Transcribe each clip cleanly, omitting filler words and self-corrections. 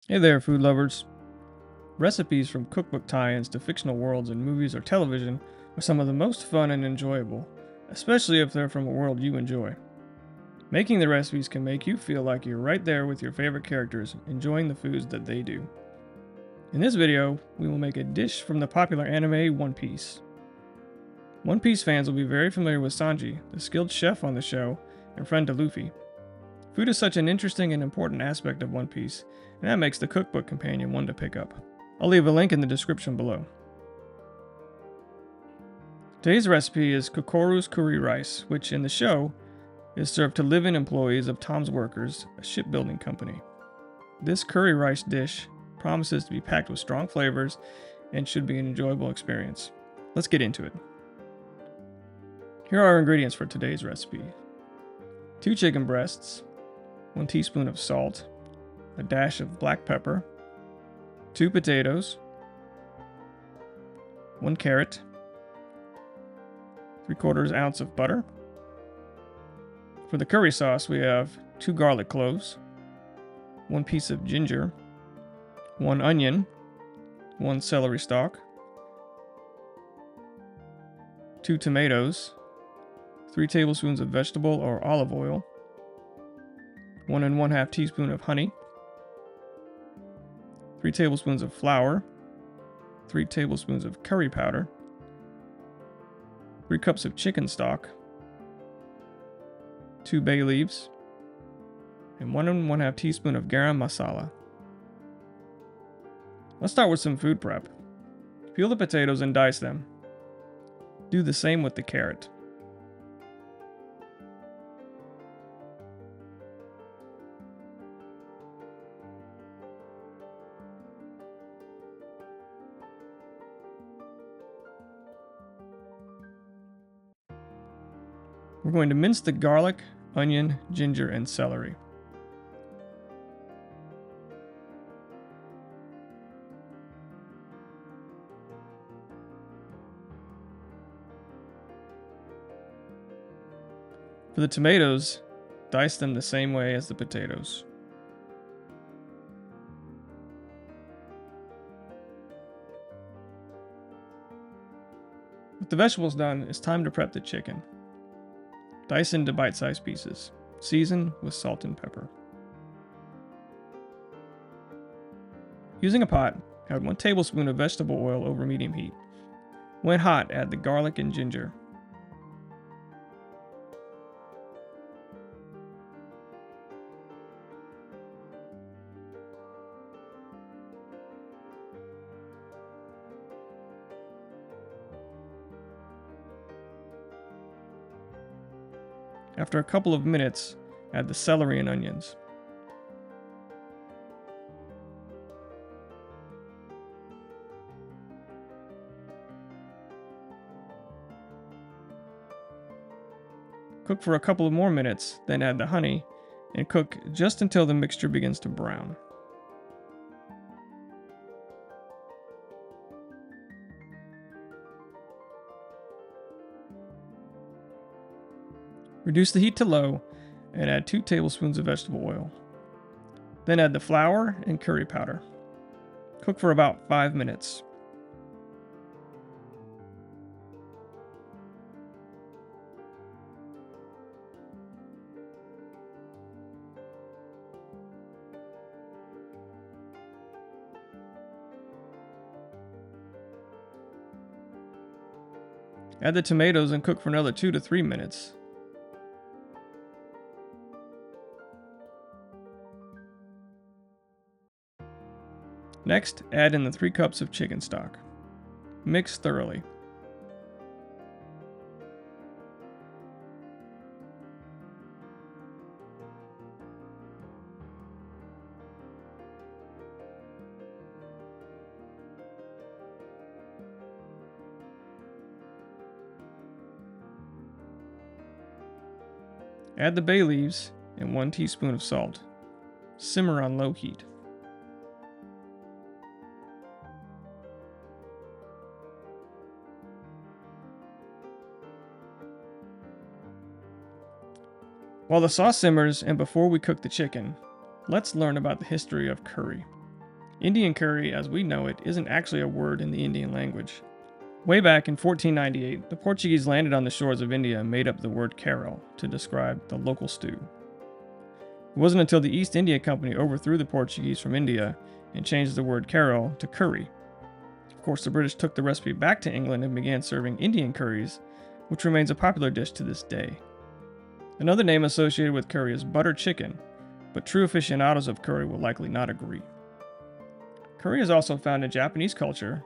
Hey there, food lovers. Recipes from cookbook tie-ins to fictional worlds in movies or television are some of the most fun and enjoyable, especially if they're from a world you enjoy. Making the recipes can make you feel like you're right there with your favorite characters, enjoying the foods that they do. In this video, we will make a dish from the popular anime One Piece. One Piece fans will be very familiar with Sanji, the skilled chef on the show and friend to Luffy. Food is such an interesting and important aspect of One Piece, and that makes the cookbook companion one to pick up. I'll leave a link in the description below. Today's recipe is Kokoro's curry rice, which in the show is served to live-in employees of Tom's Workers, a shipbuilding company. This curry rice dish promises to be packed with strong flavors and should be an enjoyable experience. Let's get into it. Here are our ingredients for today's recipe. 2 chicken breasts, 1 teaspoon of salt, a dash of black pepper, 2 potatoes, 1 carrot, 3/4 ounce of butter. For the curry sauce, we have 2 garlic cloves, 1 piece of ginger, 1 onion, 1 celery stalk, 2 tomatoes, 3 tablespoons of vegetable or olive oil, 1 1/2 teaspoon of honey, 3 tablespoons of flour, 3 tablespoons of curry powder, 3 cups of chicken stock, 2 bay leaves, and 1 1/2 teaspoon of garam masala. Let's start with some food prep. Peel the potatoes and dice them. Do the same with the carrot. We're going to mince the garlic, onion, ginger, and celery. For the tomatoes, dice them the same way as the potatoes. With the vegetables done, it's time to prep the chicken. Dice into bite-sized pieces. Season with salt and pepper. Using a pot, add 1 tablespoon of vegetable oil over medium heat. When hot, add the garlic and ginger. After a couple of minutes, add the celery and onions. Cook for a couple of more minutes, then add the honey, and cook just until the mixture begins to brown. Reduce the heat to low and add 2 tablespoons of vegetable oil. Then add the flour and curry powder. Cook for about 5 minutes. Add the tomatoes and cook for another 2 to 3 minutes. Next, add in the 3 cups of chicken stock. Mix thoroughly. Add the bay leaves and 1 teaspoon of salt. Simmer on low heat. While the sauce simmers and before we cook the chicken, let's learn about the history of curry. Indian curry, as we know it, isn't actually a word in the Indian language. Way back in 1498, the Portuguese landed on the shores of India and made up the word carol to describe the local stew. It wasn't until the East India Company overthrew the Portuguese from India and changed the word carol to curry. Of course, the British took the recipe back to England and began serving Indian curries, which remains a popular dish to this day. Another name associated with curry is butter chicken, but true aficionados of curry will likely not agree. Curry is also found in Japanese culture,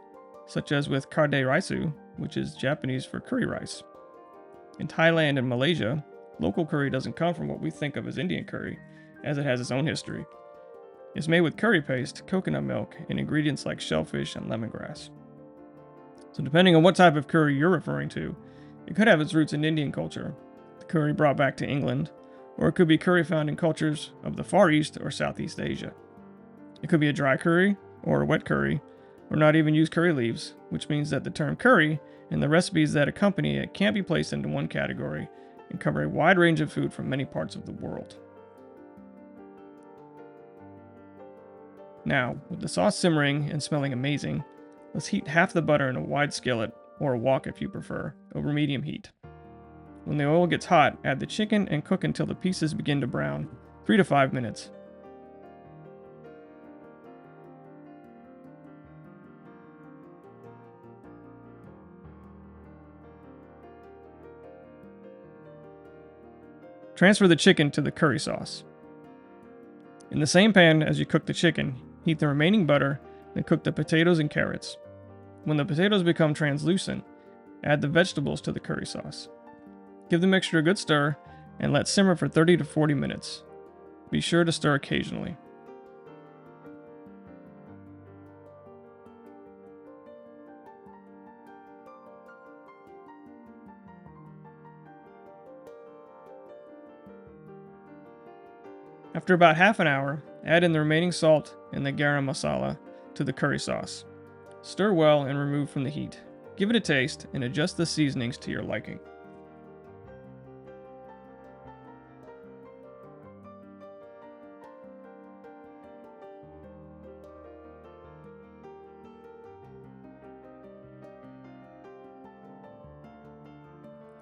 such as with kare raisu, which is Japanese for curry rice. In Thailand and Malaysia, local curry doesn't come from what we think of as Indian curry, as it has its own history. It's made with curry paste, coconut milk, and ingredients like shellfish and lemongrass. So depending on what type of curry you're referring to, it could have its roots in Indian culture, the curry brought back to England, or it could be curry found in cultures of the Far East or Southeast Asia. It could be a dry curry, or a wet curry, or not even use curry leaves, which means that the term curry and the recipes that accompany it can't be placed into one category and cover a wide range of food from many parts of the world. Now, with the sauce simmering and smelling amazing, let's heat half the butter in a wide skillet, or a wok if you prefer, over medium heat. When the oil gets hot, add the chicken and cook until the pieces begin to brown, 3 to 5 minutes. Transfer the chicken to the curry sauce. In the same pan as you cook the chicken, heat the remaining butter, then cook the potatoes and carrots. When the potatoes become translucent, add the vegetables to the curry sauce. Give the mixture a good stir and let simmer for 30 to 40 minutes. Be sure to stir occasionally. After about half an hour, add in the remaining salt and the garam masala to the curry sauce. Stir well and remove from the heat. Give it a taste and adjust the seasonings to your liking.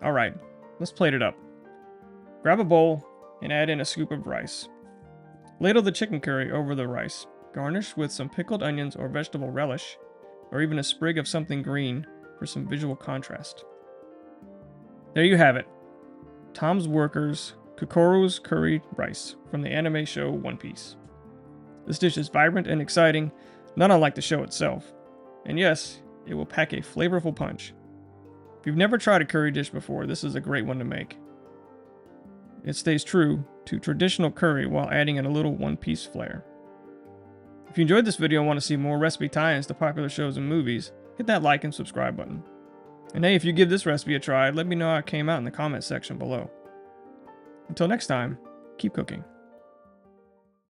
Alright, let's plate it up. Grab a bowl and add in a scoop of rice. Ladle the chicken curry over the rice. Garnish with some pickled onions or vegetable relish, or even a sprig of something green for some visual contrast. There you have it. Tom's Workers Kokoro's curry rice from the anime show One Piece. This dish is vibrant and exciting, not unlike the show itself. And yes, it will pack a flavorful punch. If you've never tried a curry dish before, this is a great one to make. It stays true to traditional curry while adding in a little one-piece flair. If you enjoyed this video and want to see more recipe tie-ins to popular shows and movies, hit that like and subscribe button. And hey, if you give this recipe a try, let me know how it came out in the comments section below. Until next time, keep cooking.